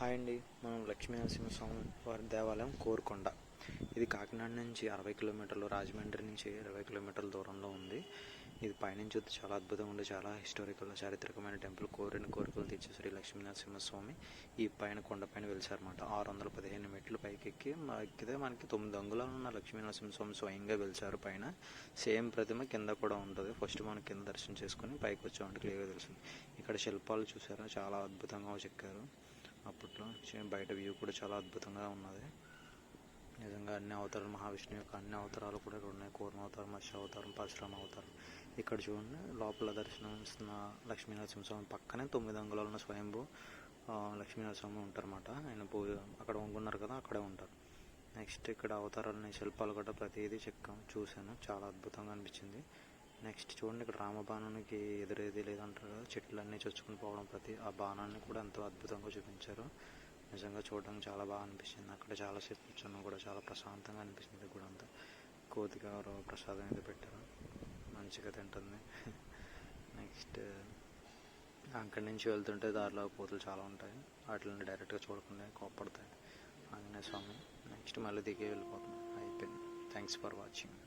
Hi అండి. మనం లక్ష్మీ నరసింహస్వామి వారి దేవాలయం కోరుకొండ. ఇది కాకినాడ నుంచి 60 కిలోమీటర్లు, రాజమండ్రి నుంచి 20 కిలోమీటర్ల దూరంలో ఉంది. ఇది పైనుంచి చూస్తే చాలా అద్భుతంగా ఉండే చాలా హిస్టారికల్ చారిత్రకమైన టెంపుల్. కోరిన కోరికలు తెచ్చే శ్రీ లక్ష్మీ నరసింహస్వామి ఈ పైన కొండపైన వెలిసారన్నమాట. 615 మెట్లు పైకి ఎక్కితే మనకి 9 అంగుళాలు ఉన్న లక్ష్మీ నరసింహస్వామి స్వయంగా వెలిసారు పైన. సేమ్ ప్రతిమ కింద కూడా ఉంటుంది. ఫస్ట్ మనం కింద దర్శనం చేసుకుని పైకి వచ్చామంటే క్లియర్గా తెలుస్తుంది. ఇక్కడ శిల్పాలు చూసారా, చాలా అద్భుతంగా చెక్కారు. అప్పట్లో బయట వ్యూ కూడా చాలా అద్భుతంగా ఉన్నది. నిజంగా అన్ని అవతారాలు, మహావిష్ణువు యొక్క అన్ని అవతారాలు కూడా ఇక్కడ ఉన్నాయి. కూర్మ అవతారం, మత్స్య అవతారం, పరశురామ అవతారం. ఇక్కడ చూడండి, లోపల దర్శనం ఇస్తున్న లక్ష్మీ నరసింహస్వామి పక్కనే 9 అంగుళాలు ఉన్న స్వయంభూ లక్ష్మీ నరసింహస్వామి ఉంటారన్నమాట. ఆయన అక్కడ వంగున్నారు కదా, అక్కడే ఉంటారు. నెక్స్ట్ ఇక్కడ అవతారాలని, శిల్పాలు కూడా ప్రతిదీ చూశాను. చాలా అద్భుతంగా అనిపించింది. నెక్స్ట్ చూడండి, ఇక్కడ రామబాణానికి ఎదురేది లేదంటారు కదా, చెట్లన్నీ చొచ్చుకుని పోవడం, ఆ బాణాన్ని కూడా ఎంతో అద్భుతంగా చూపించారు. నిజంగా చూడడానికి చాలా బాగా అనిపించింది. అక్కడ చాలాసేపు కూర్చున్నాం కూడా, చాలా ప్రశాంతంగా అనిపించింది. కూడా అంతా కోతి గారు ప్రసాదం ఏదో పెట్టారు, మంచిగా తింటుంది. నెక్స్ట్ అక్కడి నుంచి వెళ్తుంటే దారిలో కోతులు చాలా ఉంటాయి. వాటిని డైరెక్ట్గా చూడకుండా కోప్పడతాయి ఆంజనేయ స్వామి. నెక్స్ట్ మళ్ళీ దిగి వెళ్ళిపోతాం. అయిపోయింది. Thanks for watching.